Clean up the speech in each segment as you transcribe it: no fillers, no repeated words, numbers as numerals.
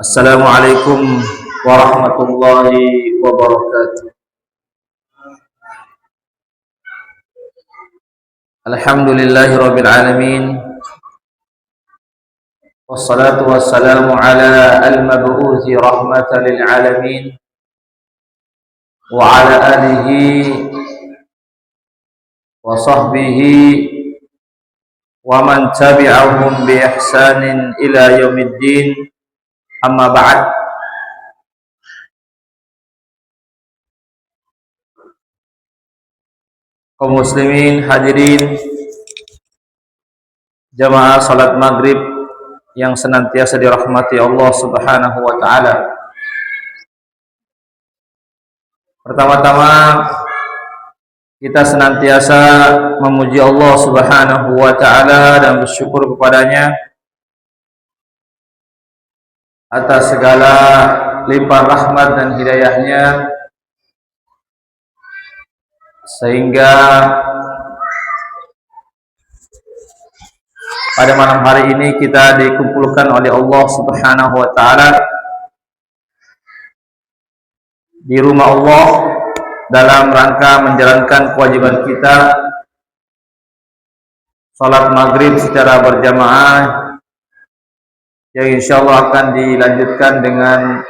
Assalamualaikum warahmatullahi wabarakatuh. Alhamdulillahi rabbil alamin. Wassalatu wassalamu ala al-mab'uthi rahmatan lil alamin wa ala alihi wa sahbihi wa man tabi'ahum bi ihsanin ila yaumiddin. Amma ba'd. Kaum muslimin hadirin jamaah salat maghrib yang senantiasa dirahmati Allah Subhanahu wa taala. Pertama-tama kita senantiasa memuji Allah Subhanahu wa taala dan bersyukur kepadanya atas segala limpahan rahmat dan hidayahnya, sehingga pada malam hari ini kita dikumpulkan oleh Allah Subhanahu wa taala di rumah Allah dalam rangka menjalankan kewajiban kita salat maghrib secara berjamaah, yang insyaallah akan dilanjutkan dengan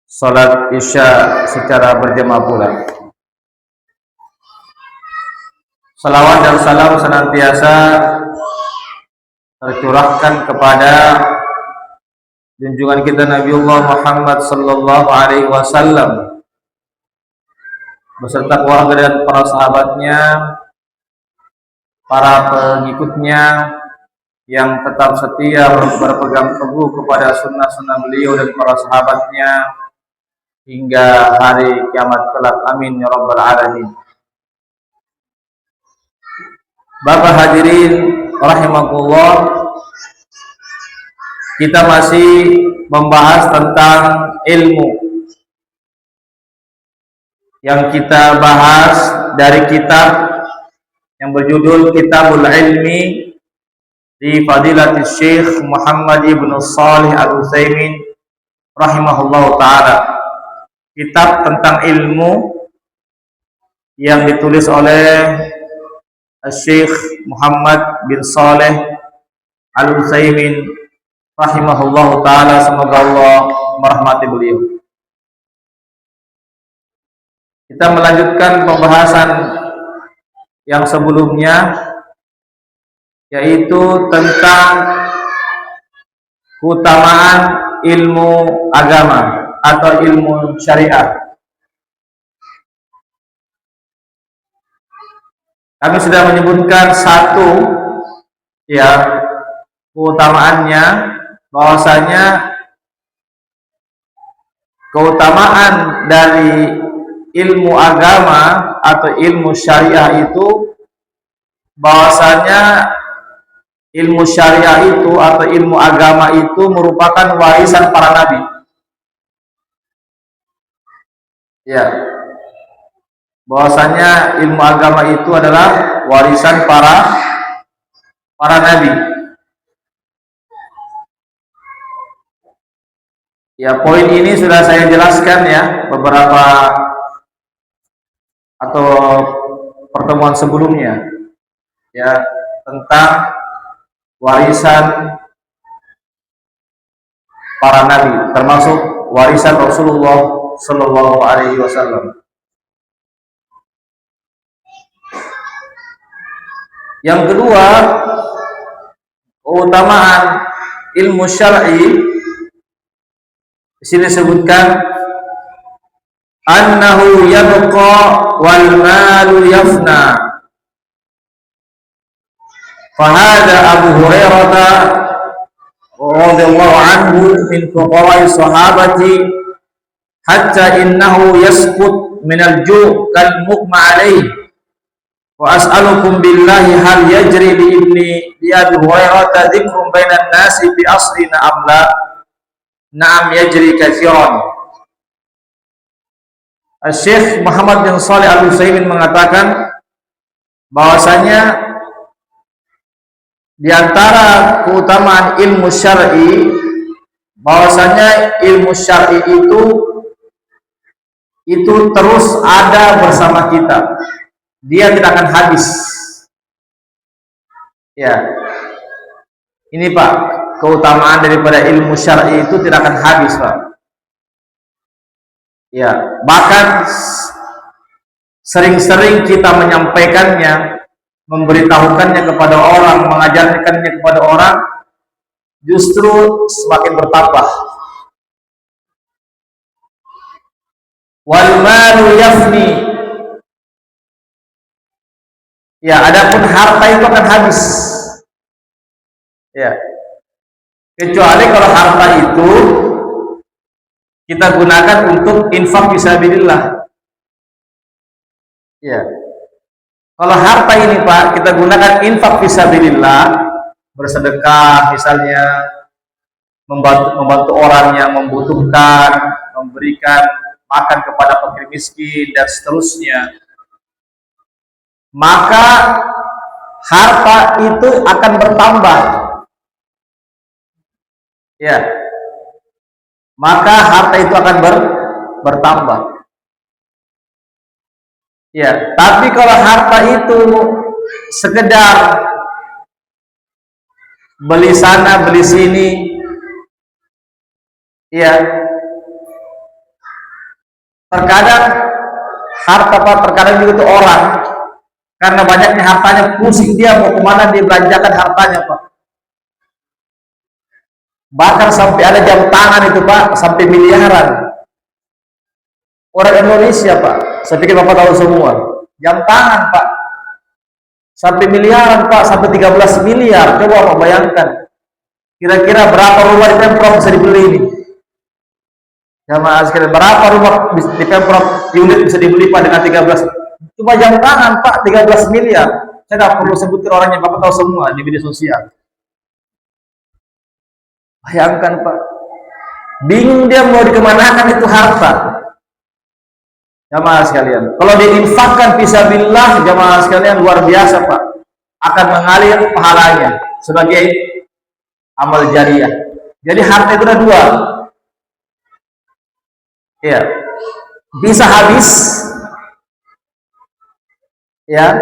salat isya secara berjamaah pula. Salawat dan salam senantiasa tercurahkan kepada junjungan kita Nabiullah Muhammad sallallahu alaihi wasallam beserta keluarga dan para sahabatnya, para pengikutnya yang tetap setia berpegang teguh kepada sunnah-sunnah beliau dan para sahabatnya hingga hari kiamat kelak. Amin ya rabbal alamin. Bapak hadirin rahimakumullah, kita masih membahas tentang ilmu yang kita bahas dari kitab yang berjudul Kitabul Ilmi di Fadilatul Syekh Muhammad ibn Shalih Al-Utsaimin rahimahullahu ta'ala. Kitab tentang ilmu yang ditulis oleh Syekh Muhammad bin Shalih Al-Utsaimin rahimahullahu ta'ala. Semoga Allah merahmati beliau. Kita melanjutkan pembahasan yang sebelumnya, yaitu tentang keutamaan ilmu agama atau ilmu syariat. Kami sudah menyebutkan satu keutamaannya, bahwasanya keutamaan dari ilmu agama atau ilmu syariah itu, bahwasanya ilmu syariah itu atau ilmu agama itu merupakan warisan para nabi. Bahwasanya ilmu agama itu adalah warisan para nabi. Poin ini sudah saya jelaskan beberapa atau pertemuan sebelumnya tentang warisan para nabi, termasuk warisan Rasulullah sallallahu alaihi wasallam. Yang kedua, keutamaan ilmu syar'i di sini disebutkan annahu yabqa wal malu yafna. Fahada Abu Hurairah radhiyallahu anhu min fuqara'i sahabati hatta innahu yasqut min al-ju' kal mughma alayhi. Wa as'alukum billahi hal yajri li Abi Hurairah dhikrun bainan nasi bi aslina am la? Na'am yajri katsiran. Syekh Muhammad bin Shalih Al-Utsaimin mengatakan bahwasanya di antara keutamaan ilmu syar'i bahwasanya ilmu syar'i itu terus ada bersama kita. Dia tidak akan habis. Ya. Ini Pak, keutamaan daripada ilmu syar'i itu tidak akan habis, Pak. Ya, bahkan sering-sering kita menyampaikannya, memberitahukannya kepada orang, mengajarkannya kepada orang, justru semakin bertambah. Wal malu yafni. Ya, adapun harta itu akan habis. Ya. Kecuali kalau harta itu kita gunakan untuk infak fisabilillah. Ya. Kalau harta ini Pak, kita gunakan infak fisabilillah, bersedekah misalnya, membantu orang yang membutuhkan, memberikan makan kepada fakir miskin dan seterusnya, maka harta itu akan bertambah. Ya, maka harta itu akan bertambah. Ya, tapi kalau harta itu sekedar beli sana beli sini, ya, terkadang juga tuh orang karena banyaknya hartanya pusing dia mau kemana dia belanjakan hartanya Pak. Bahkan sampai ada jam tangan itu Pak, sampai miliaran. Orang Indonesia Pak, saya pikir Bapak tahu semua. Jam tangan Pak, sampai miliaran Pak, sampai 13 miliar. Coba Bapak bayangkan, kira-kira berapa rumah di Pemprov bisa dibeli ini? Jamaah sekalian, berapa rumah di Pemprov unit bisa dibeli Pak dengan 13? Cuma jam tangan Pak, 13 miliar. Saya tidak perlu sebutkan orangnya, Bapak tahu semua di media sosial. Bayangkan Pak, bingung dia mau dikemanakan itu harta. Jamaah sekalian, kalau diinfakkan fisabilillah, jamaah sekalian, luar biasa Pak, akan mengalir pahalanya sebagai amal jariah. Jadi harta itu ada dua. Ya, bisa habis, ya.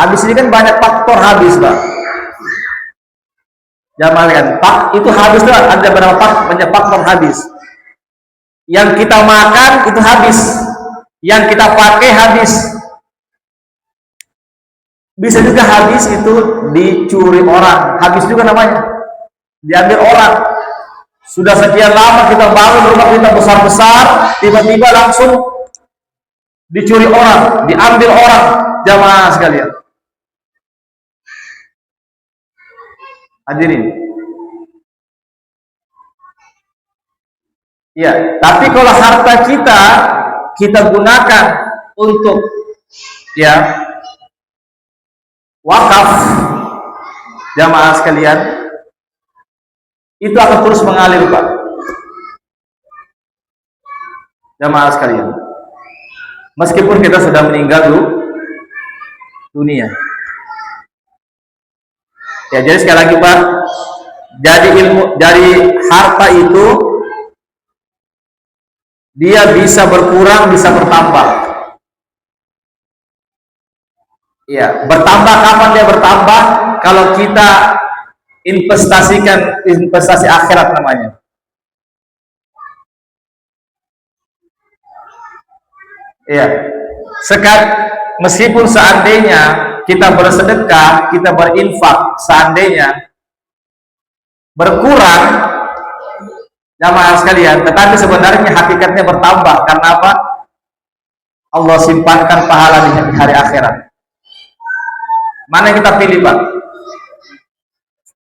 Habis ini kan banyak faktor habis Pak. Jamaah sekalian, itu habis tuh ada berapa banyak faktor habis. Yang kita makan itu habis, yang kita pakai habis, bisa juga habis itu dicuri orang, habis juga namanya, diambil orang. Sudah sekian lama kita bangun rumah kita besar-besar, tiba-tiba langsung dicuri orang, diambil orang. Jamaah sekalian, hadirin. Ya, tapi kalau harta kita gunakan untuk ya wakaf, jamaah sekalian, itu akan terus mengalir Pak. Jamaah sekalian, meskipun kita sudah meninggal dunia. Ya, jadi sekali lagi Pak, dari harta itu dia bisa berkurang, bisa bertambah. Ya, bertambah kapan dia bertambah? Kalau kita investasikan, investasi akhirat namanya. Ya, meskipun seandainya kita bersedekah, kita berinfak, seandainya berkurang, jamaah sekalian, tetapi sebenarnya hakikatnya bertambah. Karena apa? Allah simpankan pahala di hari akhirat. Mana yang kita pilih Pak?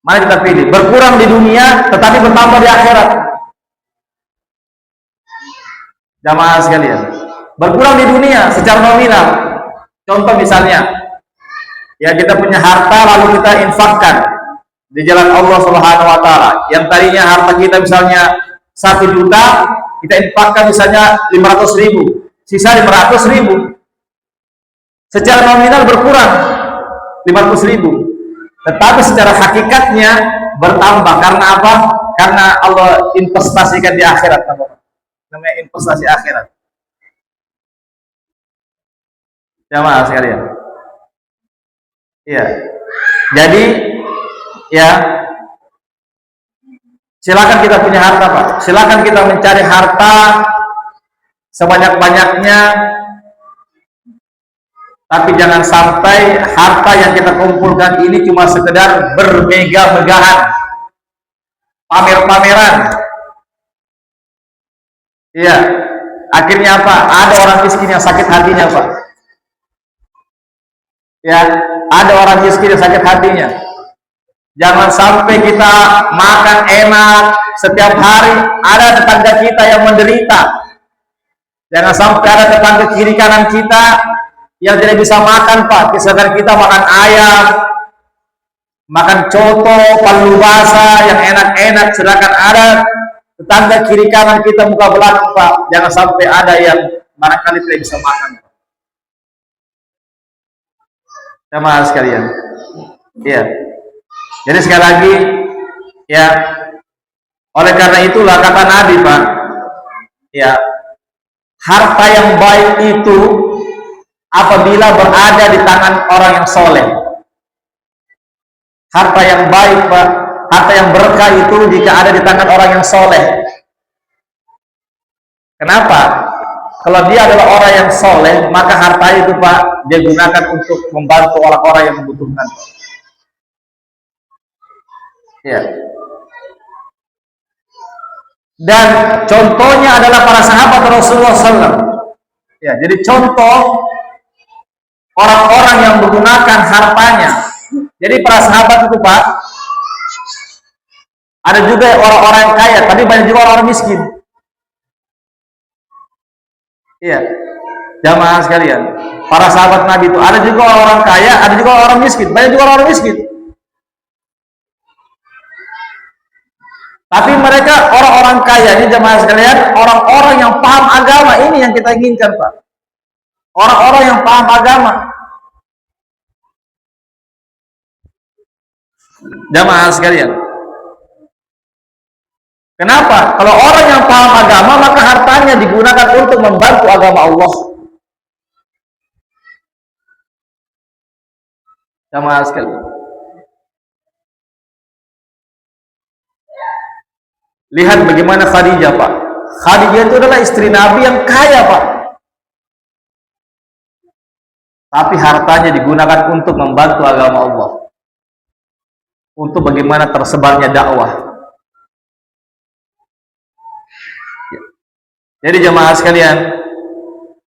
Mana kita pilih? Berkurang di dunia tetapi bertambah di akhirat. Jamaah sekalian, berkurang di dunia secara nominal. Contoh misalnya, ya kita punya harta lalu kita infakkan di jalan Allah Subhanahu wa taala. Yang tadinya harta kita misalnya 1 juta, kita infakkan misalnya 500.000, sisa 500.000. Secara nominal berkurang 500.000, tetapi secara hakikatnya bertambah. Karena apa? Karena Allah investasikan di akhirat, namanya investasi akhirat. Jamaah sekalian. Iya. Jadi ya, silakan kita punya harta, Pak. Silakan kita mencari harta sebanyak-banyaknya, tapi jangan sampai harta yang kita kumpulkan ini cuma sekedar bermegah-megahan, pamer-pameran. Iya. Akhirnya apa? Ada orang miskin yang sakit hatinya, Pak. Ya, ada orang miskin yang sakit hatinya. Jangan sampai kita makan enak setiap hari, ada tetangga kita yang menderita. Jangan sampai ada tetangga kiri kanan kita yang tidak bisa makan, Pak. Misalkan kita makan ayam, makan coto, palu basah yang enak-enak, sedangkan ada tetangga kiri kanan kita muka belakang, Pak. Jangan sampai ada yang barangkali tidak bisa makan. Sama sekalian. Iya. Jadi sekali lagi, ya, oleh karena itulah kata Nabi, Pak, ya, harta yang baik itu apabila berada di tangan orang yang soleh. Harta yang baik, Pak, harta yang berkah itu jika ada di tangan orang yang soleh. Kenapa? Kalau dia adalah orang yang soleh, maka harta itu, Pak, dia gunakan untuk membantu orang-orang yang membutuhkan. Ya. Dan contohnya adalah para sahabat Rasulullah SAW. Ya, jadi contoh orang-orang yang menggunakan hartanya. Jadi para sahabat itu, Pak, ada juga orang-orang yang kaya, tapi banyak juga orang-orang miskin. Iya, jamaah sekalian, para sahabat Nabi itu ada juga orang kaya, ada juga orang miskin, banyak juga orang miskin. Tapi mereka orang-orang kaya ini, jamaah sekalian, orang-orang yang paham agama, ini yang kita inginkan, Pak. Orang-orang yang paham agama. Jamaah sekalian. Kenapa? Kalau orang yang paham agama, maka hartanya digunakan untuk membantu agama Allah. Jamaah sekalian. Lihat bagaimana Khadijah, Pak. Khadijah itu adalah istri Nabi yang kaya, Pak. Tapi hartanya digunakan untuk membantu agama Allah. Untuk bagaimana tersebarnya dakwah. Jadi jemaah sekalian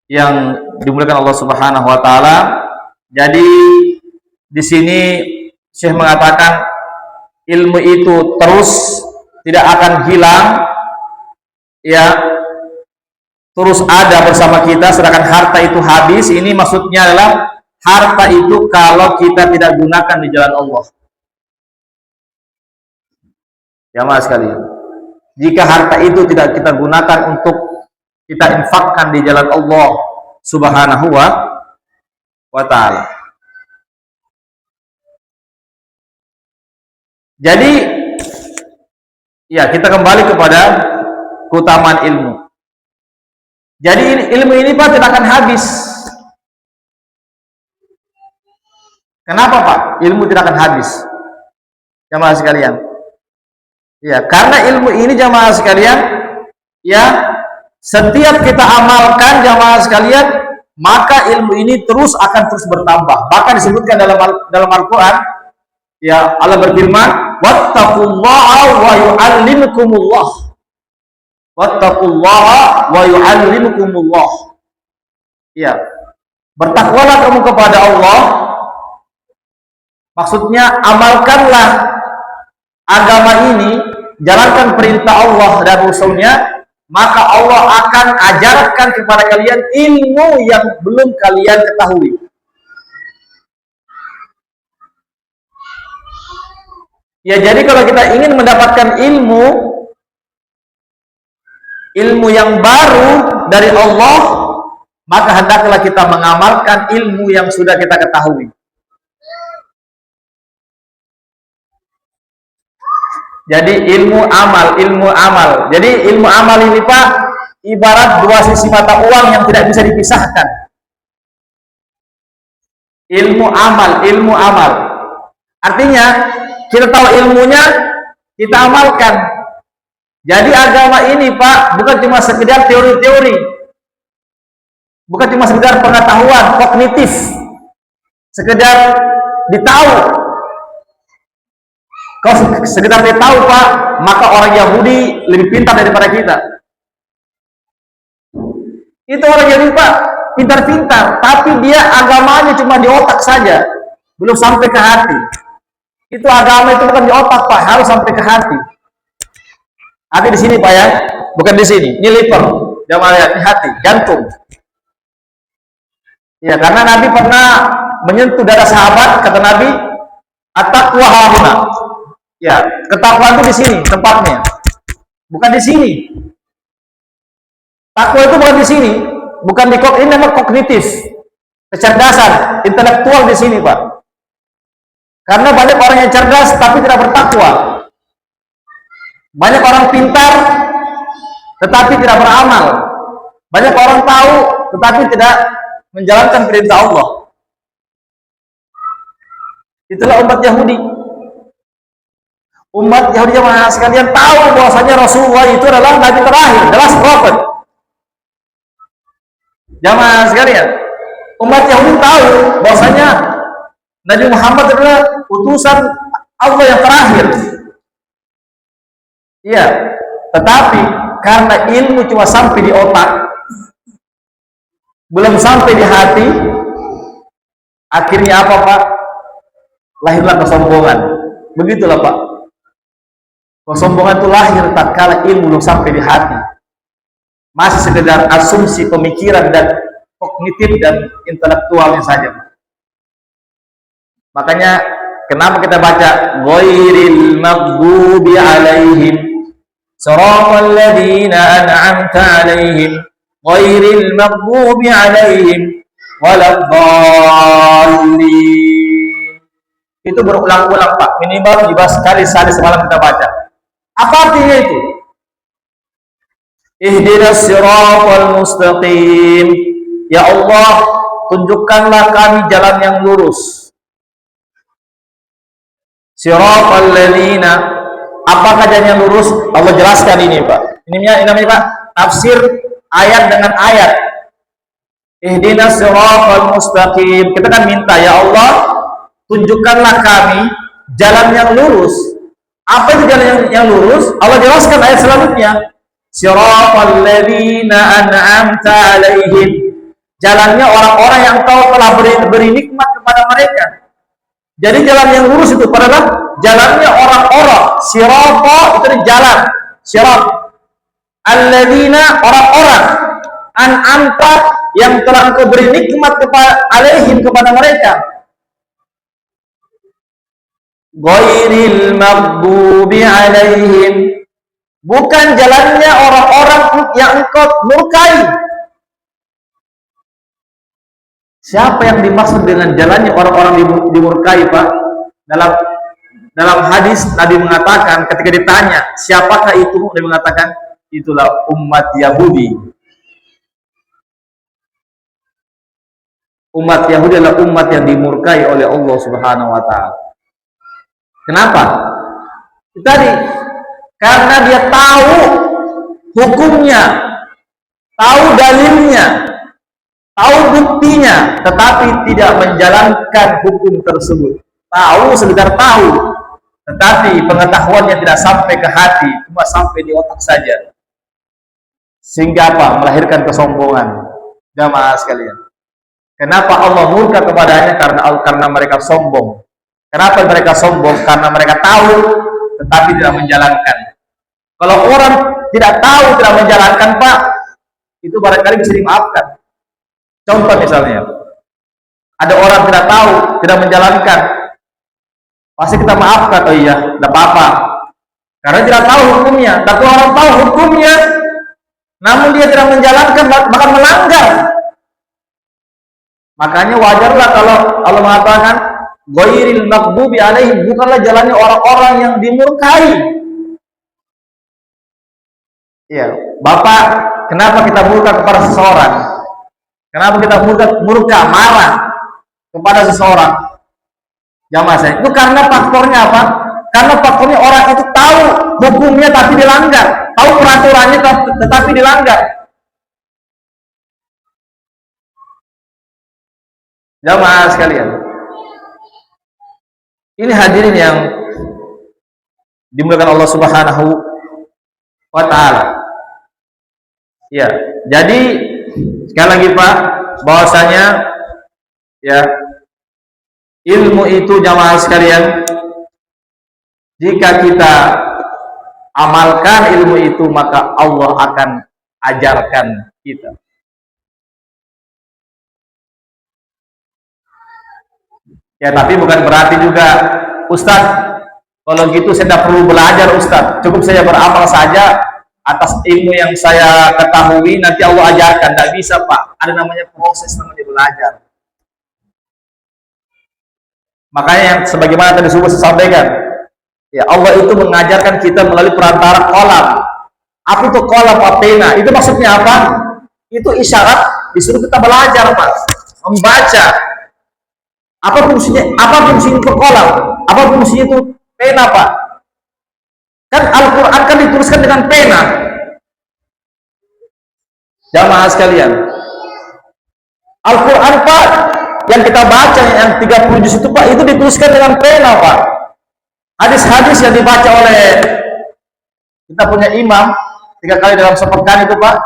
yang dimuliakan Allah Subhanahu wa taala, jadi di sini Syekh mengatakan ilmu itu terus tidak akan hilang, ya, terus ada bersama kita, sedangkan harta itu habis. Ini maksudnya adalah harta itu kalau kita tidak gunakan di jalan Allah. Jemaah sekalian, jika harta itu tidak kita gunakan untuk kita infakkan di jalan Allah Subhanahu wa taala. Jadi ya, kita kembali kepada keutamaan ilmu. Jadi ilmu ini, Pak, tidak akan habis. Kenapa, Pak? Ilmu tidak akan habis. Jamaah sekalian. Ya, karena ilmu ini, jamaah sekalian, ya, setiap kita amalkan, jamaah sekalian, maka ilmu ini akan terus bertambah. Bahkan disebutkan dalam Al-Qur'an, ya, Allah berfirman, "Wattaqullaha wa yu'allimukumullah." Wattaqullaha wa yu'allimukumullah. Ya. Bertakwalah kamu kepada Allah. Maksudnya amalkanlah agama ini, jalankan perintah Allah dan Rasul-Nya, maka Allah akan ajarkan kepada kalian ilmu yang belum kalian ketahui. Ya, jadi kalau kita ingin mendapatkan ilmu yang baru dari Allah, maka hendaklah kita mengamalkan ilmu yang sudah kita ketahui. Jadi ilmu amal, ilmu amal. Jadi ilmu amal ini Pak, ibarat dua sisi mata uang yang tidak bisa dipisahkan. Ilmu amal, ilmu amal. Artinya, kita tahu ilmunya, kita amalkan. Jadi agama ini Pak, bukan cuma sekedar teori-teori. Bukan cuma sekedar pengetahuan kognitif. Sekedar ditahu. Kalau sekedar ditahu Pak, maka orang Yahudi lebih pintar daripada kita. Itu orang Yahudi Pak, pintar-pintar, tapi dia agamanya cuma di otak saja, belum sampai ke hati. Itu agama itu bukan di otak Pak, harus sampai ke hati. Hati di sini Pak ya, bukan di sini. Ini liver, jangan lihat, ini hati, jantung. Ya, karena Nabi pernah menyentuh dada sahabat, kata Nabi, at-taqwa hahuna. Ya, ketakwaan itu di sini tempatnya, bukan di sini. Takwa itu bukan di sini, bukan di ini namanya kognitif, kecerdasan, intelektual di sini Pak. Karena banyak orang yang cerdas tapi tidak bertakwa. Banyak orang pintar tetapi tidak beramal. Banyak orang tahu tetapi tidak menjalankan perintah Allah. Itulah umat Yahudi. Umat Yahudi yang sekalian tahu bahwasanya Rasulullah itu adalah nabi terakhir, the last prophet. Jamaah sekalian, umat Yahudi tahu bahwasanya Nabi Muhammad adalah utusan Allah yang terakhir. Iya, tetapi karena ilmu cuma sampai di otak, belum sampai di hati, akhirnya apa Pak? Lahirlah kesombongan. Begitulah Pak. Kesombongan itu lahir tatkala ilmu belum sampai di hati. Masih sekedar asumsi, pemikiran dan kognitif dan intelektualnya saja. Makanya kenapa kita baca ghairil maghdubi alaihim siratal ladzina an'amta alaihim ghairil maghdubi alaihim waladdallin. Itu berulang-ulang Pak, minimal 17 kali sehari semalam kita baca. Apa artinya itu? Ihdinas siratal mustaqim. Ya Allah, tunjukkanlah kami jalan yang lurus. Siratal ladzina, apakah jalan yang lurus? Allah jelaskan ini Pak. Ini namanya Pak, tafsir ayat dengan ayat. Ihdinas siratal mustaqim. Kita kan minta, ya Allah, tunjukkanlah kami jalan yang lurus. Apa itu jalan yang lurus? Allah jelaskan ayat selanjutnya. Siratal ladzina an'amta alaihim. Jalannya orang-orang yang kau telah beri nikmat kepada mereka. Jadi jalan yang lurus itu adalah jalannya orang-orang. Sirata itu jalan. Sirat. Alladzina orang-orang. An'amta yang telah kau beri nikmat kepada alaihim kepada mereka. Ghairil maghdubi alaihim, bukan jalannya orang-orang yang engkau murkai. Siapa yang dimaksud dengan jalannya orang-orang dimurkai Pak? Dalam hadis Nabi mengatakan ketika ditanya siapakah itu, Nabi mengatakan itulah umat Yahudi. Umat Yahudi adalah umat yang dimurkai oleh Allah Subhanahu wa taala. Kenapa? Tadi karena dia tahu hukumnya, tahu dalilnya, tahu buktinya, tetapi tidak menjalankan hukum tersebut. Tahu sekedar tahu, tetapi pengetahuannya tidak sampai ke hati, cuma sampai di otak saja. Sehingga apa? Melahirkan kesombongan. Jamaah sekalian. Kenapa Allah murka kepadanya? Karena mereka sombong. Kenapa mereka sombong? Karena mereka tahu tetapi tidak menjalankan. Kalau orang tidak tahu, tidak menjalankan Pak, itu barangkali bisa dimaafkan. Contoh misalnya, ada orang tidak tahu, tidak menjalankan, pasti kita maafkan. Oh iya, tidak apa-apa, karena tidak tahu hukumnya. Tapi orang tahu hukumnya, namun dia tidak menjalankan, bahkan melanggar. Makanya wajarlah kalau Allah mengatakan ghairil maghdubi alaihim, bukanlah jalannya orang-orang yang dimurkai. Iya, Bapak, kenapa kita murka kepada seseorang? Kenapa kita murka, marah kepada seseorang? Jamaah saya, itu karena faktornya apa? Karena faktornya orang itu tahu hukumnya tapi dilanggar, tahu peraturannya tetapi dilanggar. Jamaah sekalian, ini hadirin yang dimuliakan Allah Subhanahu wa taala. Ya, jadi sekali lagi Pak, bahwasanya ya ilmu itu jamaah sekalian, jika kita amalkan ilmu itu maka Allah akan ajarkan kita. Ya, tapi bukan berarti juga Ustadz, kalau gitu saya tidak perlu belajar Ustadz, cukup saya beramal saja atas ilmu yang saya ketahui, nanti Allah ajarkan. Tidak bisa Pak, ada namanya proses, namanya belajar. Makanya yang sebagaimana tadi sudah saya sampaikan, ya Allah itu mengajarkan kita melalui perantara kolam. Apa itu kolam, pena? Itu maksudnya apa? Itu isyarat disuruh kita belajar Pak, membaca. Apa fungsinya? Apa fungsinya itu kolam? Apa fungsinya itu pena Pak? Kan Al-Quran kan dituliskan dengan pena. Jamaah sekalian, Al-Quran Pak, yang kita baca yang 30 juz itu Pak, itu dituliskan dengan pena Pak. Hadis-hadis yang dibaca oleh kita punya imam 3 kali dalam sepekan itu Pak,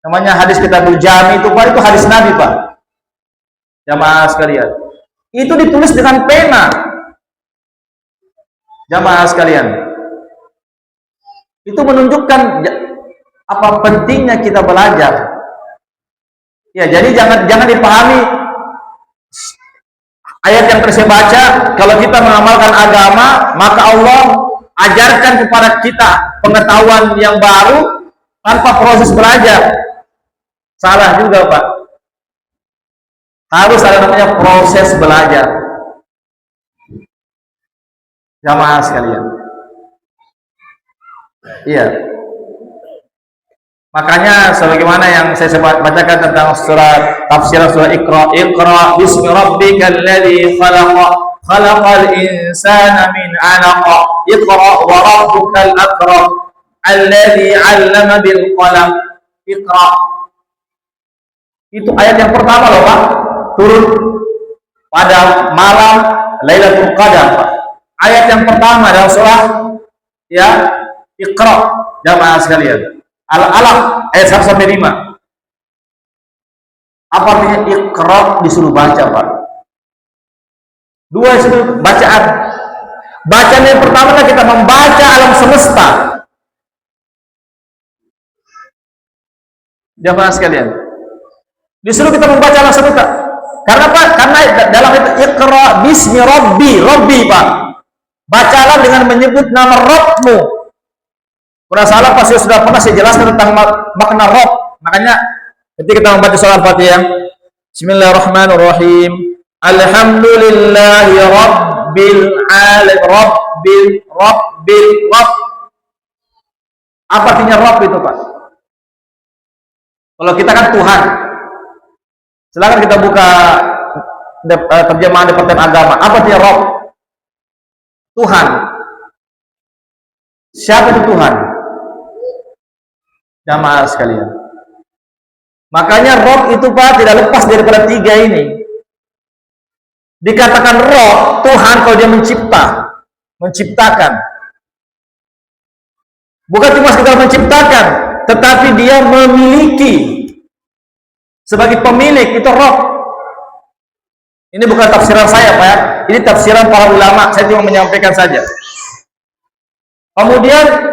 namanya hadis Kitabul Jami itu Pak, itu hadis Nabi Pak. Jamaah sekalian, itu ditulis dengan pena. Jamaah sekalian, itu menunjukkan apa pentingnya kita belajar. Ya, jadi jangan dipahami ayat yang saya baca, kalau kita mengamalkan agama, maka Allah ajarkan kepada kita pengetahuan yang baru tanpa proses belajar. Salah juga Pak. Harus ada namanya proses belajar. Jamaah sekalian. Iya. Makanya sebagaimana yang saya bacakan tentang surat tafsiran surah Iqra, Iqra bismi rabbikal ladzi khalaq, khalaqal insana min 'alaq, Iqra wa rabbukal akram, alladzi 'allama bil qalam. Iqra. Itu ayat yang pertama loh Pak, turun pada malam Lailatul Qadar Pak. Ayat yang pertama dalam surah ya Iqra, jamaah sekalian. Al-Alaq ayat 1 sampai 5. Apa artinya Iqra? Disuruh baca Pak. 2 disuruh bacaan. Bacaan yang pertama kan kita membaca alam semesta. Jamaah sekalian, disuruh kita membaca alam semesta. Karena apa? Karena dalam itu Iqra bismi Rabbi Pak. Bacalah dengan menyebut nama Rabbmu. Kurang salah pasti sudah pernah saya jelaskan tentang makna Rabb. Makanya ketika kita membaca surah Al-Fatihah, Bismillahirrahmanirrahim. Alhamdulillahi Rabbil alamin. Rabb. Apa artinya Rabb itu Pak? Kalau kita kan Tuhan. Silakan kita buka terjemahan Departemen Agama. Apa artinya Rabb? Tuhan. Siapa itu Tuhan? Jamaah sekalian. Makanya Rabb itu Pak tidak lepas daripada 3 ini. Dikatakan Rabb, Tuhan kalau dia menciptakan. Bukan cuma sekedar menciptakan, tetapi dia memiliki. Sebagai pemilik, itu Rabb. Ini bukan tafsiran saya Pak ya. Ini tafsiran para ulama, saya cuma menyampaikan saja. Kemudian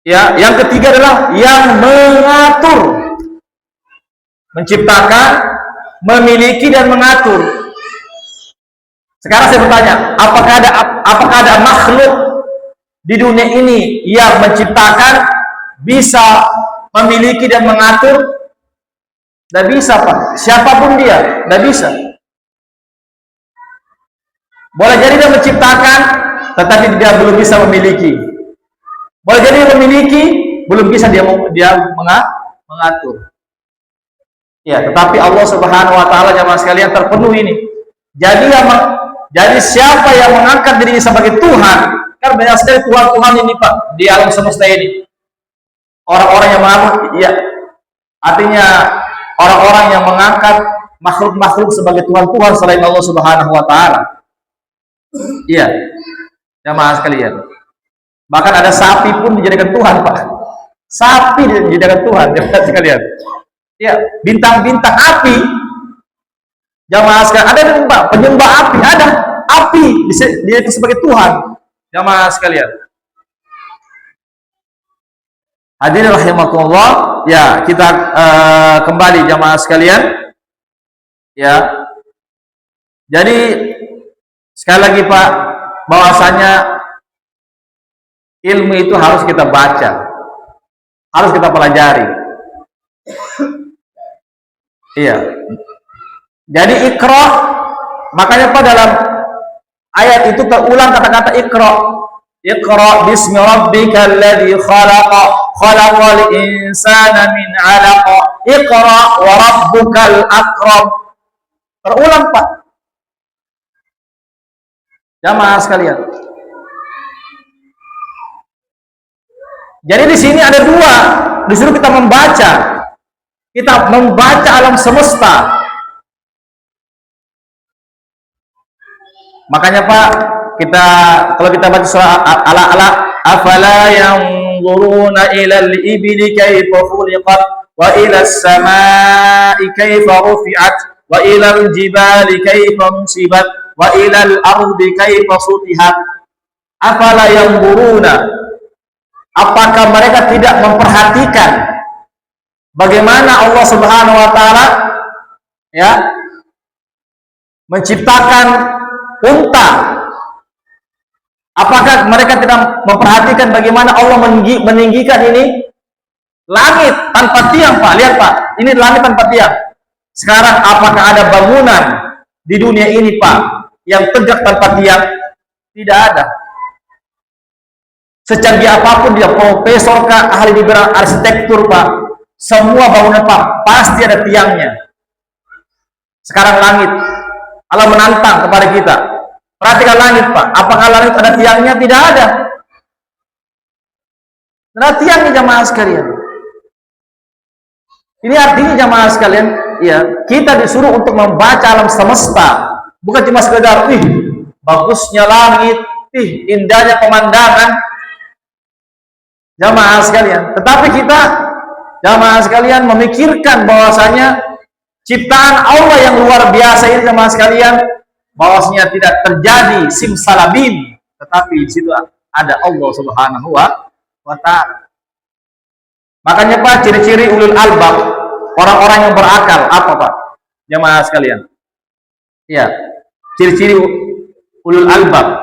ya, yang ketiga adalah yang mengatur, menciptakan, memiliki dan mengatur. Sekarang saya bertanya, apakah ada makhluk di dunia ini yang menciptakan, bisa memiliki dan mengatur? Tidak bisa Pak. Siapapun dia, tidak bisa. Boleh jadi dia menciptakan, tetapi dia belum bisa memiliki. Boleh jadi memiliki, belum bisa dia mengatur. Ya, tetapi Allah Subhanahu wa taala jamaah sekalian terpenuhi ini. Jadi siapa yang mengangkat dirinya sebagai Tuhan, kan banyak sekali Tuhan ini Pak di alam semesta ini. Orang-orang yang mengaku, ya, artinya orang-orang yang mengangkat makhluk-makhluk sebagai Tuhan-Tuhan selain Allah Subhanahu wa taala. Iya. Jamaah sekalian. Bahkan ada sapi pun dijadikan Tuhan, Pak. Sapi dijadikan Tuhan, jamaah sekalian. Ya, bintang-bintang api. Jamaah sekalian, ada Pak, penyembah api, ada api dijadikan sebagai Tuhan. Jamaah sekalian. Hadirin rahimakumullah, ya kita kembali jamaah sekalian. Ya. Jadi sekali lagi Pak, bahwasanya ilmu itu harus kita baca, harus kita pelajari. Iya. Jadi Iqra, makanya Pak dalam ayat itu terulang kata-kata Iqra. Iqra bismi rabbikal ladzi khalaq, khalaqal insana min 'alaq. Iqra wa rabbukal akram. Terulang Pak. Jamaah sekalian. Jadi di sini ada dua, disuruh kita membaca. Kita membaca alam semesta. Makanya Pak, kalau kita baca surah Al-A'la, afala yanzuruna ilal ibli kaifa khuliqat wa ilas samai kaifa rufi'at wa ilal jibali kaifa nusibat wa ilal ardi kaifa sutihat. Afala yanzuruna, apakah mereka tidak memperhatikan bagaimana Allah Subhanahu wa taala ya menciptakan unta? Apakah mereka tidak memperhatikan bagaimana Allah meninggikan ini langit tanpa tiang, Pak? Lihat Pak, ini langit tanpa tiang. Sekarang apakah ada bangunan di dunia ini Pak yang tegak tanpa tiang? Tidak ada. Secanggih apapun dia, profesor kah, ahli di bidang arsitektur Pak, semua bangunan Pak pasti ada tiangnya. Sekarang langit, Allah menantang kepada kita. Perhatikan langit Pak, apakah langit ada tiangnya? Tidak ada. Tidak ada tiangnya jamaah sekalian. Ini artinya jamaah sekalian, ya, kita disuruh untuk membaca alam semesta, bukan cuma sekedar, bagusnya langit, indahnya pemandangan, jamaah sekalian. Tetapi kita, jamaah sekalian, memikirkan bahwasanya ciptaan Allah yang luar biasa ini jamaah sekalian, bahwasanya tidak terjadi simsalabim, tetapi di situ ada Allah Subhanahu wa taala. Makanya Pak, ciri-ciri ulul albab, orang-orang yang berakal apa Pak? Jamaah sekalian. Ya, ciri-ciri ulul albab.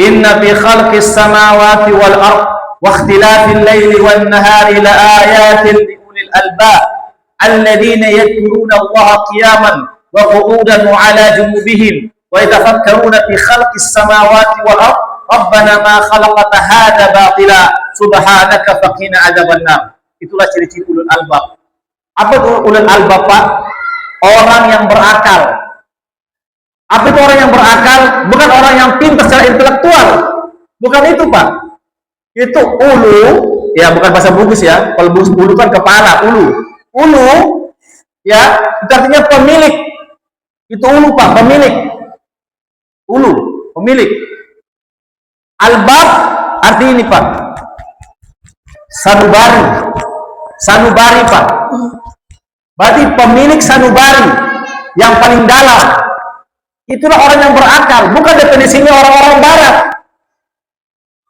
Inna fi khalqis samawati wal ard wa ikhtilafil laili wan nahari la ayatin li ulil albab alladziina yadhkuruna Allaha qiyaman wa qu'udan wa 'ala junubihim wa yatafakkaruna fi khalqis samawati wal ard rabbana ma khalaqta hadza batila subhanaka faqina adzabannar. Itulah ciri-ciri ulul albab. Apa itu ulul albab Pak? Orang yang berakal. Apa itu orang yang berakal? Bukan orang yang pintar secara intelektual, bukan itu Pak. Itu ulu, ya bukan bahasa Bugis ya. Kalau Bugis ulu kan kepala, ulu ya, itu artinya pemilik. Itu ulu Pak, pemilik. Ulu, pemilik. Albab arti ini Pak, sanubari Pak. Berarti pemilik sanubari yang paling dalam. Itulah orang yang berakal, bukan definisinya orang-orang barat.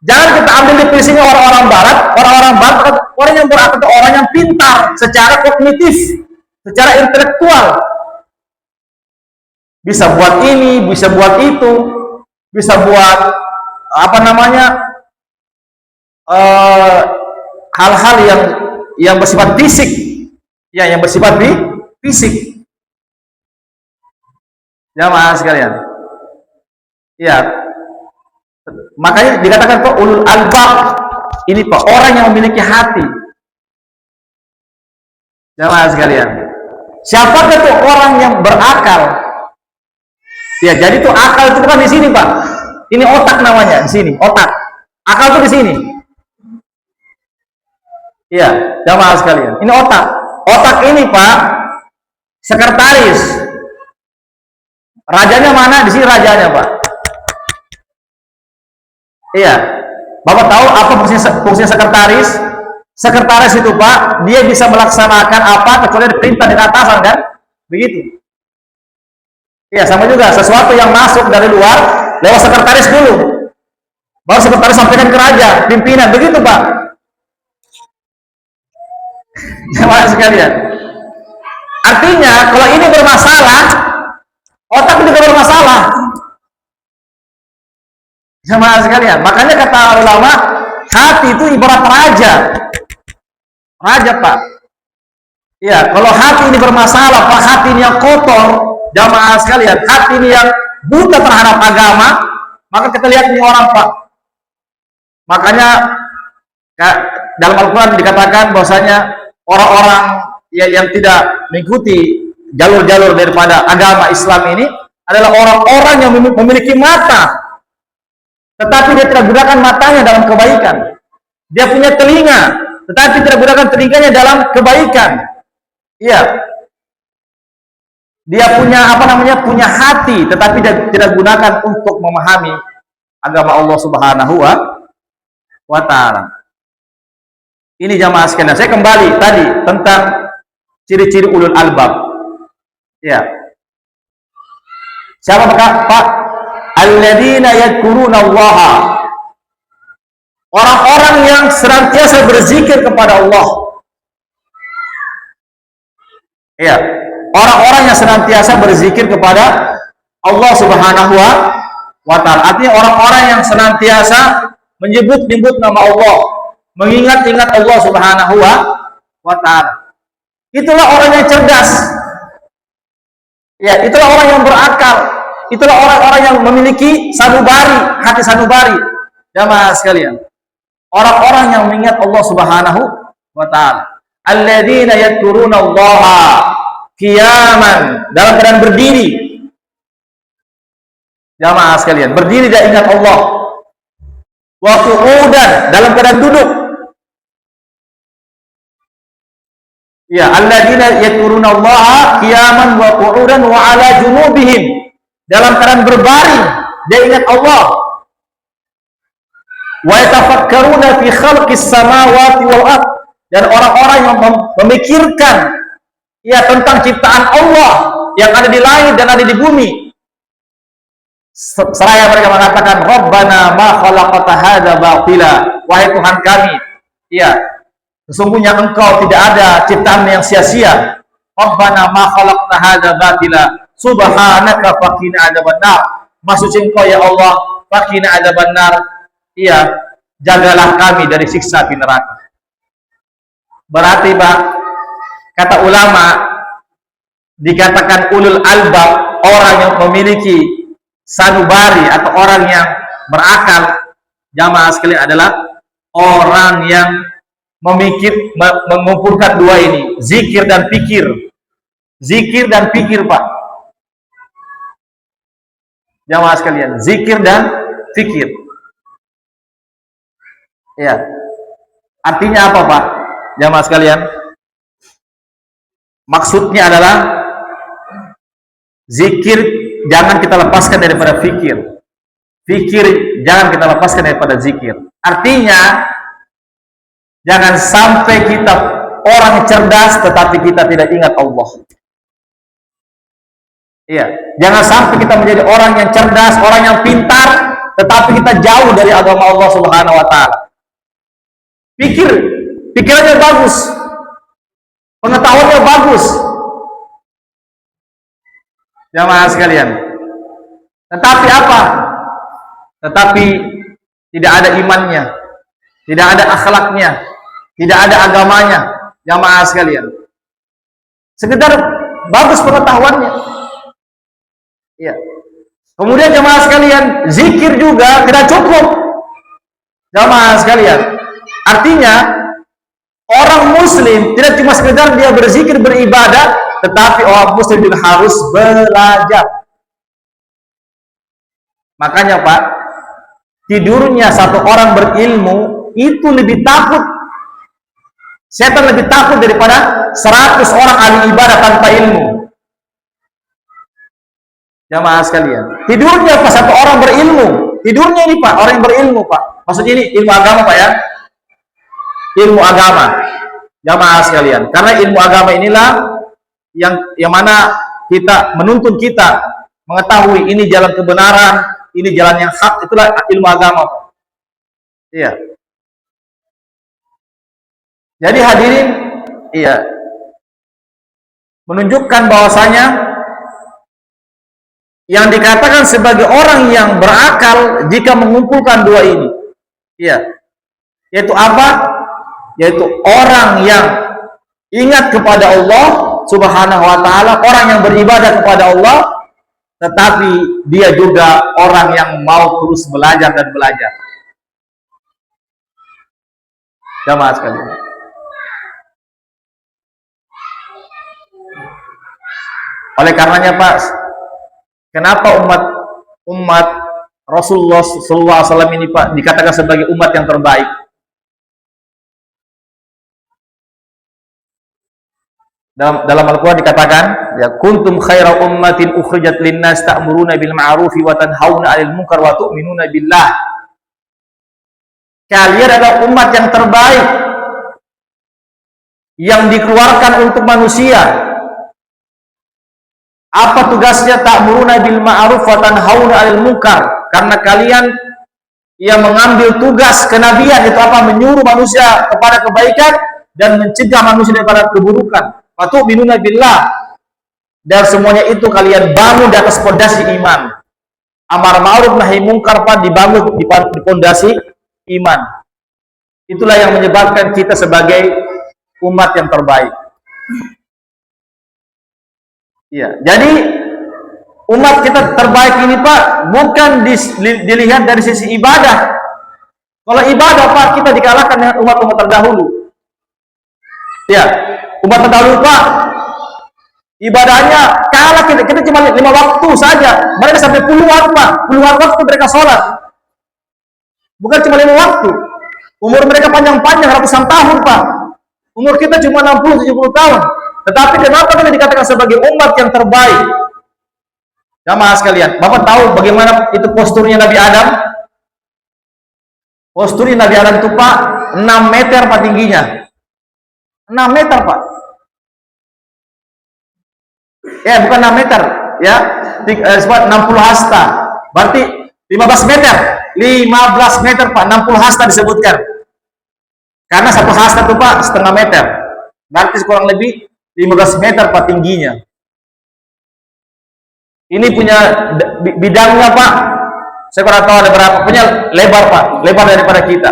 Jangan kita ambil definisinya orang-orang barat. Orang-orang barat, orang yang berakal itu orang yang pintar secara kognitif, secara intelektual. Bisa buat ini, bisa buat itu, bisa buat apa namanya, hal-hal yang bersifat fisik, ya, yang bersifat fisik. Jamaah sekalian, ya, makanya dikatakan kok ulul albab, Ini Pak, orang yang memiliki hati. Jamaah sekalian. Siapakah tuh orang yang berakal? Ya, jadi tuh akal itu bukan di sini, Pak. Ini otak namanya, di sini, otak. Akal tuh di sini. Iya, jamaah sekalian. Ini otak. Otak ini, Pak, sekretaris. Rajanya mana? Di sini rajanya, Pak. Iya. Bapak tahu apa fungsinya sekretaris? Sekretaris itu, Pak, dia bisa melaksanakan apa kecuali ada perintah dari atasan, kan? Begitu. Iya, sama juga. Sesuatu yang masuk dari luar lewat sekretaris dulu. Baru sekretaris sampaikan ke raja, pimpinan. Begitu, Pak. Jemaah sekalian. Artinya, kalau ini bermasalah, otak juga bermasalah. Jemaah sekalian. Makanya kata ulama, hati itu ibarat raja. Raja, Pak. Ya, kalau hati ini bermasalah, Pak, hati ini yang kotor, jamaah sekalian, hati ini yang buta terhadap agama, maka kita lihat ini orang, Pak. Makanya dalam Al-Quran dikatakan bahwasanya orang-orang yang tidak mengikuti jalur-jalur daripada agama Islam ini adalah orang-orang yang memiliki mata, tetapi dia tidak gunakan matanya dalam kebaikan. Dia punya telinga, tetapi tidak gunakan telinganya dalam kebaikan. Iya. Dia punya hati, tetapi dia tidak gunakan untuk memahami agama Allah Subhanahu wa taala. Ini jamaah sekalian. Saya kembali tadi tentang ciri-ciri ulul albab. Ya. Siapa Pak? Alladzina yadhkuruna Allah. Orang-orang yang senantiasa berzikir kepada Allah. Ya. Orang-orang yang senantiasa berzikir kepada Allah Subhanahu wa taala. Artinya orang-orang yang senantiasa menyebut-nyebut nama Allah, mengingat-ingat Allah Subhanahu wa taala. Itulah orang yang cerdas. Ya, itulah orang yang berakal. Itulah orang-orang yang memiliki sanubari, hati sanubari. Jamaah sekalian. Orang-orang yang mengingat Allah Subhanahu wa taala. Alladzina yadhkuruna Allaha qiyaman, dalam keadaan berdiri. Jamaah sekalian, berdiri dan ingat Allah. Wa qu'udan, dalam keadaan duduk. Ya, alladzina yadhkuruna Allaha qiyaman wa qu'udan wa 'ala junubihim, dalam keadaan berbaring dia ingat Allah. Wa yatafakkaruna fi khalqis samawati wal ardh, dan orang-orang yang memikirkan ya tentang ciptaan Allah yang ada di langit dan ada di bumi. Seraya mereka mengatakan, Rabbana ma khalaqta hadza batila, wahai Tuhan kami, ya sesungguhnya Engkau tidak ada ciptaan yang sia-sia. Rabbana ma khalaqta hadza batila, subhanaka faqina adzabannar. Maksud Engkau ya Allah, faqina adzabannar, iya jagalah kami dari siksa api neraka. Berarti Pak, kata ulama, dikatakan ulul albab, orang yang memiliki sanubari atau orang yang berakal, jamaah sekalian, adalah orang yang mengumpulkan dua ini, zikir dan pikir. Zikir dan pikir, Pak. Jamaah sekalian, zikir dan pikir. Ya. Artinya apa, Pak? Jamaah sekalian, maksudnya adalah zikir jangan kita lepaskan daripada fikir. Fikir jangan kita lepaskan daripada zikir. Artinya jangan sampai kita orang cerdas tetapi kita tidak ingat Allah. Iya, jangan sampai kita menjadi orang yang cerdas, orang yang pintar tetapi kita jauh dari agama Allah Subhanahu wa taala. Pikirannya bagus, pengetahuannya bagus, jamaah sekalian. Tetapi apa? Tetapi tidak ada imannya, tidak ada akhlaknya, tidak ada agamanya, jamaah sekalian. Sekedar bagus pengetahuannya. Ya. Kemudian jamaah sekalian, zikir juga tidak cukup, jamaah sekalian. Artinya, orang muslim tidak cuma sekedar dia berzikir, beribadah, tetapi orang muslim juga harus belajar. Makanya Pak, tidurnya satu orang berilmu itu lebih takut, setan lebih takut daripada 100 orang ahli ibadah tanpa ilmu. Jamaah sekalian, tidurnya Pak satu orang berilmu, tidurnya ini Pak, orang yang berilmu Pak, maksudnya ini ilmu agama Pak ya, ilmu agama. Jamaah sekalian, karena ilmu agama inilah yang mana kita menuntun kita mengetahui ini jalan kebenaran, ini jalan yang hak, itulah ilmu agama Pak. Iya. Jadi hadirin, iya, menunjukkan bahwasanya yang dikatakan sebagai orang yang berakal jika mengumpulkan dua ini, iya, yaitu apa? Yaitu orang yang ingat kepada Allah Subhanahu wa ta'ala, orang yang beribadah kepada Allah, tetapi dia juga orang yang mau terus belajar dan belajar. Jamaah sekalian, oleh karenanya Pak, kenapa umat Rasulullah SAW ini Pak dikatakan sebagai umat yang terbaik? Dalam Al-Quran dikatakan, ya, kuntum khaira ummatin ukhrijat linnas ta'muruna bil ma'rufi wa tanhauna 'anil munkar wa tu'minuna billah. Kalian adalah umat yang terbaik yang dikeluarkan untuk manusia. Apa tugasnya? Ta'muruna bil ma'ruf wa tanhauna 'anil munkar. Karena kalian yang mengambil tugas kenabian, itu apa? Menyuruh manusia kepada kebaikan dan mencegah manusia daripada keburukan. Wa tu'minuna billah, dan semuanya itu kalian bangun di atas fondasi iman. Amar ma'ruf nahi mungkar Pak dibangun di fondasi iman. Itulah yang menyebabkan kita sebagai umat yang terbaik. Iya, jadi umat kita terbaik ini Pak bukan dilihat dari sisi ibadah. Kalau ibadah Pak, kita dikalahkan dengan umat-umat terdahulu. Ya, umat terdahulu Pak ibadahnya kalah kita cuma 5 waktu saja, mereka sampai puluhan Pak, puluhan waktu mereka sholat, bukan cuma 5 waktu. Umur mereka panjang-panjang, ratusan tahun Pak, umur kita cuma 60-70 tahun. Tetapi kenapa kita dikatakan sebagai umat yang terbaik? Jamaah sekalian, Bapak tahu bagaimana itu posturnya Nabi Adam? Posturnya Nabi Adam itu Pak 6 meter Pak tingginya, 6 meter Pak. Ya, bukan 6 meter, ya, 60 hasta. Berarti 15 meter. 15 meter Pak, 60 hasta disebutkan. Karena satu hasta itu Pak setengah meter. Berarti kurang lebih 15 meter Pak tingginya. Ini punya bidangnya Pak, saya kurang tahu ada berapa, punya lebar Pak, lebar daripada kita.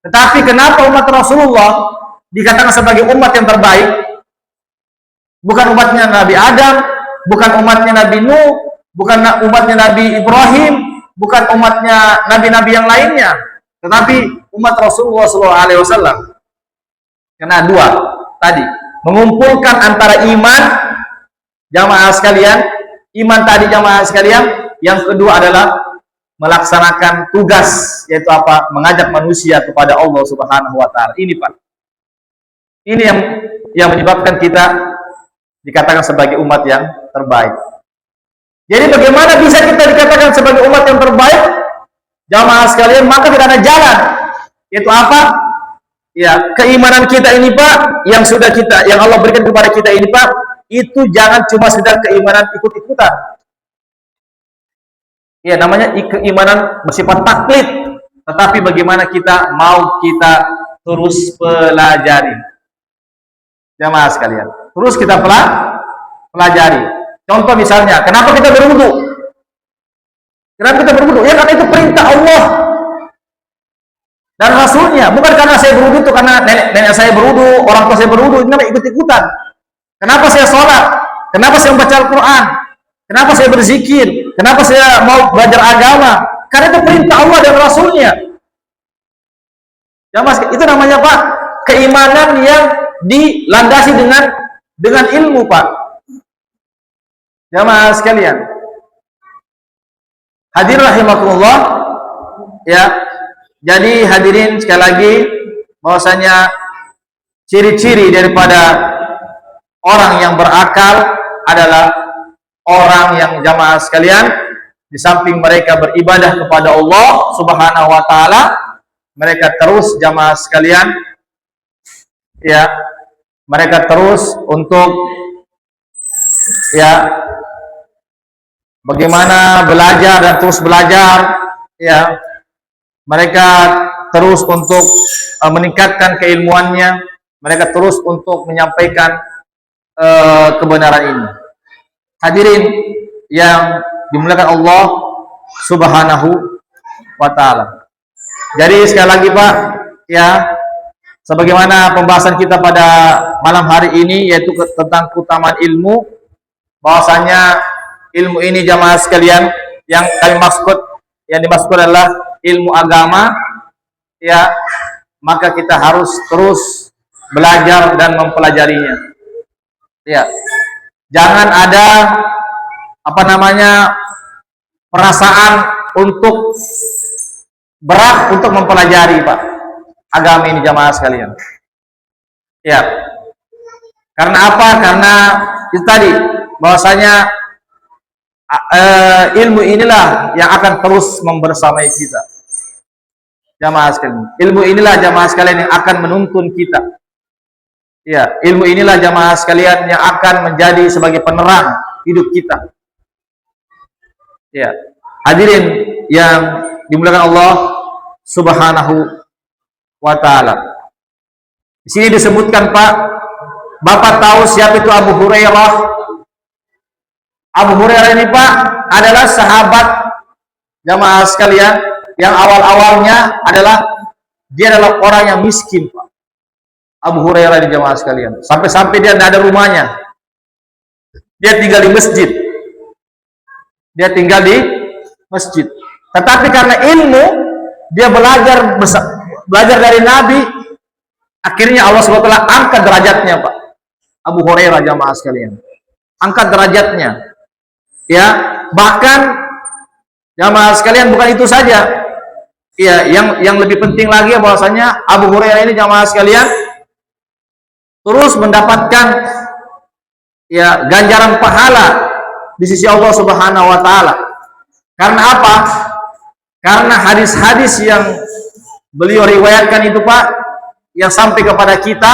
Tetapi kenapa umat Rasulullah dikatakan sebagai umat yang terbaik? Bukan umatnya Nabi Adam, bukan umatnya Nabi Nuh, bukan umatnya Nabi Ibrahim, bukan umatnya nabi-nabi yang lainnya, tetapi umat Rasulullah SAW. Karena dua tadi, mengumpulkan antara iman, jamaah sekalian, iman tadi jamaah sekalian, yang kedua adalah melaksanakan tugas, yaitu apa? Mengajak manusia kepada Allah Subhanahu wa ta'ala. Ini Pak, ini yang menyebabkan kita dikatakan sebagai umat yang terbaik. Jadi bagaimana bisa kita dikatakan sebagai umat yang terbaik? Jamaah sekalian, maka tidak ada jalan. Yaitu apa? Ya, keimanan kita ini Pak, yang sudah kita, yang Allah berikan kepada kita ini Pak, itu jangan cuma sekedar keimanan ikut-ikutan. Ya, namanya keimanan bersifat taklid. Tetapi bagaimana kita mau kita terus pelajari. Jamaah sekalian, terus kita pelajari. Contoh misalnya, kenapa kita berwudu? Kenapa kita berwudu? Ya karena itu perintah Allah dan Rasulnya. Bukan karena saya berwudu itu karena nenek saya berwudu, orang tua saya berwudu, ini namanya ikut-ikutan. Kenapa saya sholat? Kenapa saya membaca Al-Quran? Kenapa saya berzikir? Kenapa saya mau belajar agama? Karena itu perintah Allah dan Rasulnya. Jamaah, itu namanya Pak keimanan yang dilandasi dengan ilmu Pak. Jamaah sekalian, hadir rahimakumullah ya. Jadi hadirin sekali lagi, bahwasanya ciri-ciri daripada orang yang berakal adalah orang yang jamaah sekalian, di samping mereka beribadah kepada Allah Subhanahu wa taala, mereka terus jamaah sekalian ya, mereka terus untuk ya bagaimana belajar dan terus belajar ya. Mereka terus untuk meningkatkan keilmuannya, mereka terus untuk menyampaikan kebenaran ini. Hadirin yang dimuliakan Allah Subhanahu wa taala. Jadi sekali lagi Pak ya, sebagaimana pembahasan kita pada malam hari ini yaitu tentang keutamaan ilmu, bahwasanya ilmu ini jamaah sekalian yang dimaksud adalah ilmu agama ya, maka kita harus terus belajar dan mempelajarinya ya. Jangan ada perasaan untuk berat untuk mempelajari Pak agama ini jamaah sekalian ya. Karena apa? Karena itu tadi, bahwasanya ilmu inilah yang akan terus membersamai kita jamaah sekalian. Ilmu inilah jamaah sekalian yang akan menuntun kita ya. Ilmu inilah jamaah sekalian yang akan menjadi sebagai penerang hidup kita ya. Hadirin yang dimuliakan Allah Subhanahu wa taala, di sini disebutkan Pak, Bapak tahu siapa itu Abu Hurairah? Abu Hurairah ini Pak adalah sahabat jamaah sekalian yang awal-awalnya dia adalah orang yang miskin Pak. Abu Hurairah ini jamaah sekalian, sampai-sampai dia tidak ada rumahnya, dia tinggal di masjid, tetapi karena ilmu dia belajar dari Nabi, akhirnya Allah SWT angkat derajatnya Pak. Abu Hurairah jamaah sekalian, angkat derajatnya ya. Bahkan jamaah sekalian, bukan itu saja ya, yang lebih penting lagi bahwasanya Abu Hurairah ini jamaah sekalian terus mendapatkan ya ganjaran pahala di sisi Allah Subhanahu wa taala. Karena apa? Karena hadis-hadis yang beliau riwayatkan itu Pak, yang sampai kepada kita,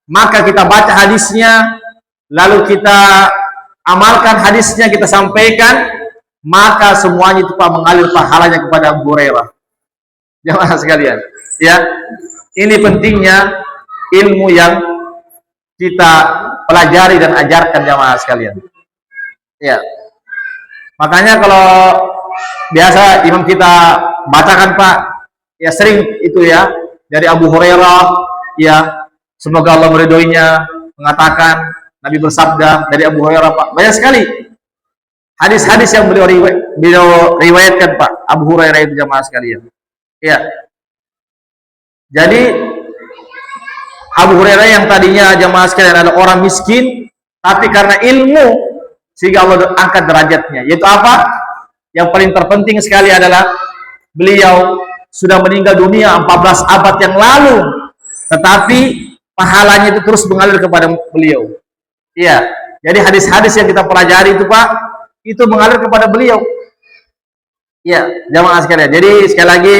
maka kita baca hadisnya, lalu kita amalkan hadisnya, kita sampaikan, maka semuanya itu Pak mengalir pahalanya kepada Abu Hurairah. Jamaah sekalian ya, ini pentingnya ilmu yang kita pelajari dan ajarkan jamaah sekalian ya. Makanya kalau biasa imam kita bacakan Pak ya, sering itu ya, dari Abu Hurairah ya, semoga Allah meridhoinya, mengatakan, Nabi bersabda dari Abu Hurairah Pak. Banyak sekali hadis-hadis yang beliau riwayatkan Pak, Abu Hurairah itu jamaah sekalian ya. Jadi Abu Hurairah yang tadinya jamaah sekalian adalah orang miskin, tapi karena ilmu sehingga Allah angkat derajatnya. Yaitu apa? Yang paling terpenting sekali adalah beliau sudah meninggal dunia 14 abad yang lalu, tetapi pahalanya itu terus mengalir kepada beliau. Iya. Jadi hadis-hadis yang kita pelajari itu Pak, itu mengalir kepada beliau. Iya, jamaah sekalian. Jadi sekali lagi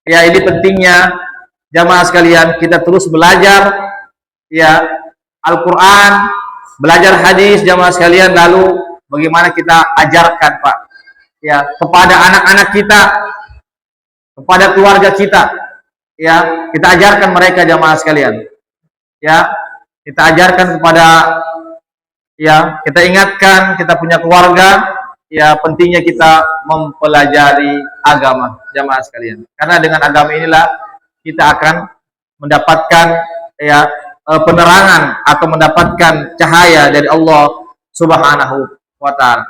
ya, ini pentingnya jamaah sekalian kita terus belajar ya Al-Qur'an, belajar hadis jamaah sekalian, lalu bagaimana kita ajarkan Pak ya kepada anak-anak kita, kepada keluarga kita ya, kita ajarkan mereka jamaah sekalian ya, kita ajarkan kepada ya, kita ingatkan kita punya keluarga ya, pentingnya kita mempelajari agama jamaah sekalian, karena dengan agama inilah kita akan mendapatkan ya penerangan atau mendapatkan cahaya dari Allah Subhanahu wa taala.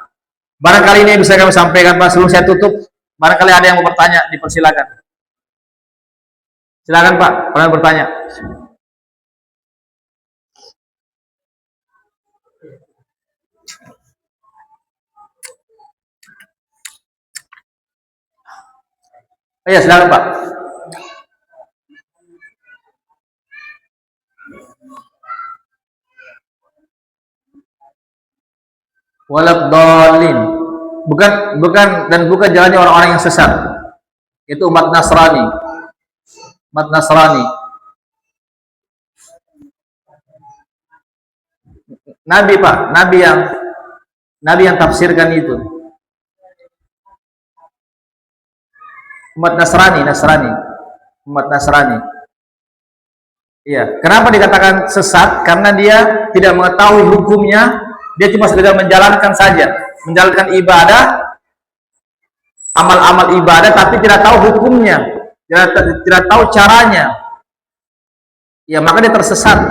Barangkali ini bisa kami sampaikan Pak, sebelum saya tutup, barangkali ada yang mau bertanya, dipersilakan. Silakan Pak, pernah bertanya. Oh ya, silakan Pak. Waladhdallin. Bukan jalannya orang-orang yang sesat. Itu umat Nasrani. Umat Nasrani. Nabi Pak, Nabi yang tafsirkan itu. Umat Nasrani. Umat Nasrani. Iya, kenapa dikatakan sesat? Karena dia tidak mengetahui hukumnya, dia cuma sekedar menjalankan saja, menjalankan ibadah, amal-amal ibadah, tapi tidak tahu hukumnya, tidak tahu caranya. Ya, maka dia tersesat.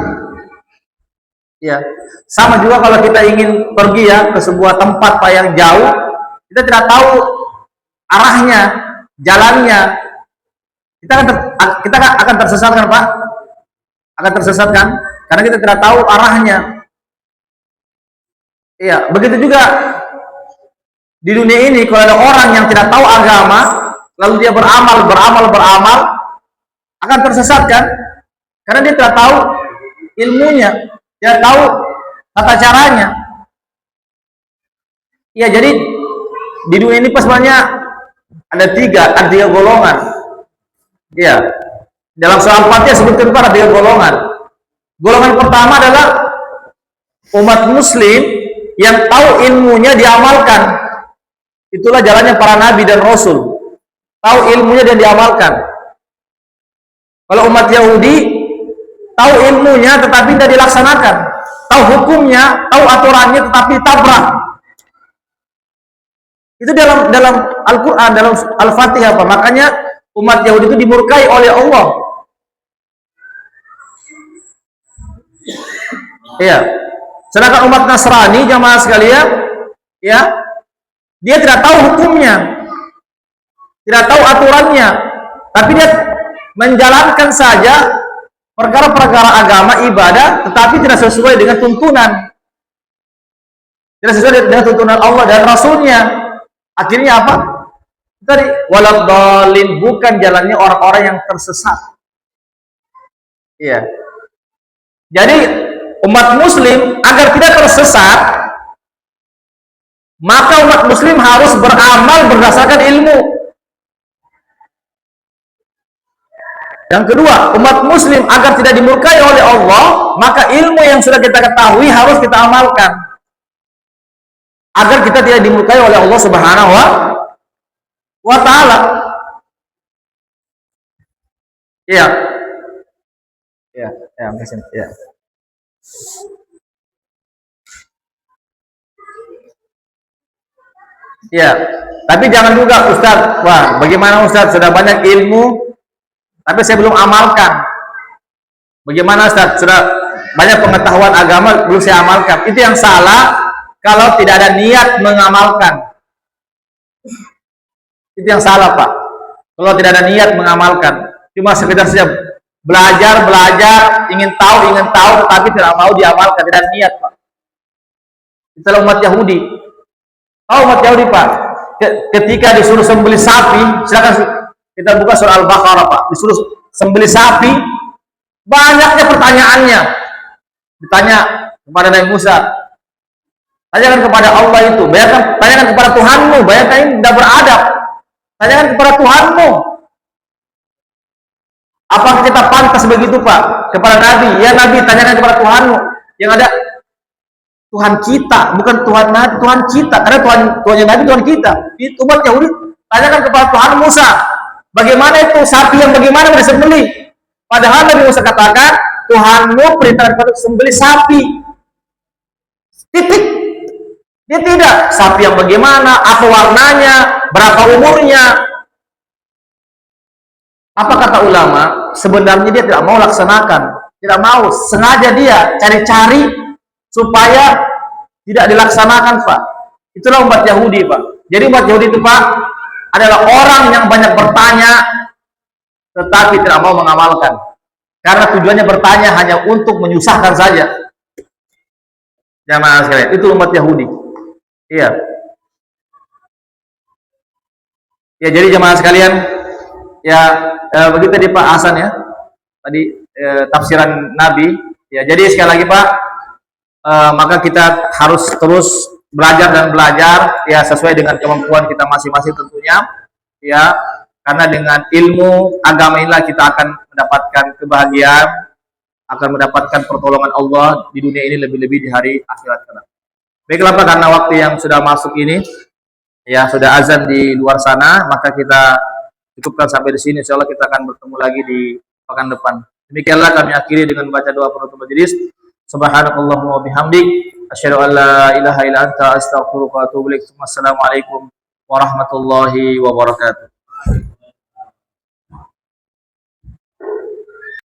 Ya, sama juga kalau kita ingin pergi ya ke sebuah tempat Pak yang jauh, kita tidak tahu arahnya, jalannya, kita akan tersesat kan Pak? Akan tersesat kan? Karena kita tidak tahu arahnya. Iya, begitu juga di dunia ini kalau ada orang yang tidak tahu agama, lalu dia beramal, akan tersesat kan? Karena dia tidak tahu ilmunya, dia tahu tata caranya. Iya, jadi di dunia ini sebenarnya ada tiga golongan. Iya. Dalam surah Al-Fatihah sebutkan ada tiga golongan. Golongan pertama adalah umat muslim yang tahu ilmunya diamalkan. Itulah jalannya para nabi dan rasul. Tahu ilmunya dan diamalkan. Kalau umat Yahudi tahu ilmunya tetapi tidak dilaksanakan. Tahu hukumnya, tahu aturannya tetapi tabrak. Itu dalam Al-Qur'an, dalam Al-Fatihah Pak. Makanya umat Yahudi itu dimurkai oleh Allah. Iya. Sedangkan umat Nasrani jamaah sekalian, ya, dia tidak tahu hukumnya, tidak tahu aturannya, tapi dia menjalankan saja perkara-perkara agama ibadah, tetapi tidak sesuai dengan tuntunan, tidak sesuai dengan tuntunan Allah dan Rasulnya. Akhirnya apa? Tadi waladhdallin, bukan jalannya orang-orang yang tersesat. Iya. Jadi umat muslim agar tidak tersesat, maka umat muslim harus beramal berdasarkan ilmu. Yang kedua, umat muslim agar tidak dimurkai oleh Allah, maka ilmu yang sudah kita ketahui harus kita amalkan. Agar kita tidak dimurkai oleh Allah Subhanahu wa ta'ala. Iya. Ya, ya. Ya, tapi jangan juga Ustaz, wah bagaimana Ustaz sudah banyak ilmu, tapi saya belum amalkan. Bagaimana Ustaz sudah banyak pengetahuan agama belum saya amalkan? Itu yang salah kalau tidak ada niat mengamalkan. Itu yang salah Pak. Kalau tidak ada niat mengamalkan, cuma sekedar saja belajar, ingin tahu, tetapi tidak mau diamalkan, tidak niat Pak. Itulah umat Yahudi. Oh, umat Yahudi Pak, ketika disuruh sembelih sapi, silakan kita buka surah Al-Baqarah Pak. Disuruh sembelih sapi, banyaknya pertanyaannya. Ditanya kepada Nabi Musa, tanyakan kepada Allah itu, tanyakan kepada Tuhanmu, bayangkan ini tidak beradab. Tanyakan kepada Tuhanmu. Apakah kita pantas begitu Pak kepada Nabi? Ya Nabi, tanyakan kepada Tuhanmu. Yang ada Tuhan kita, bukan Tuhan Nabi, Tuhan kita. Karena Tuhannya Nabi, Tuhan kita. Itu umat Yahudi, tanyakan kepada Tuhan Musa. Bagaimana itu sapi yang bagaimana disembelih? Padahal Nabi Musa katakan, Tuhanmu perintahkan kepada sembelih sapi. Titik. Dia tidak. Sapi yang bagaimana? Apa warnanya? Berapa umurnya? Apa kata ulama? Sebenarnya dia tidak mau laksanakan, tidak mau, sengaja dia cari-cari supaya tidak dilaksanakan Pak. Itulah umat Yahudi Pak. Jadi umat Yahudi itu Pak adalah orang yang banyak bertanya, tetapi tidak mau mengamalkan. Karena tujuannya bertanya hanya untuk menyusahkan saja. Jamaah sekalian, itu umat Yahudi. Iya. Ya, jadi jamaah sekalian, ya begitu tadi Pak Hasan ya. Tadi tafsiran Nabi. Ya, jadi sekali lagi Pak, maka kita harus terus belajar dan belajar ya sesuai dengan kemampuan kita masing-masing tentunya. Ya, karena dengan ilmu agama inilah kita akan mendapatkan kebahagiaan, akan mendapatkan pertolongan Allah di dunia ini, lebih-lebih di hari akhirat kelak. Baiklah Pak, karena waktu yang sudah masuk ini, ya sudah azan di luar sana, maka kita cukupkan sampai di sini. Insyaallah kita akan bertemu lagi di pekan depan. Demikianlah kami akhiri dengan baca doa penutup majelis. Subhanakallahumma wa bihamdik, asyhadu an la ilaha illa anta, astaghfiruka wa atubu ilaik. Wassalamualaikum warahmatullahi wabarakatuh.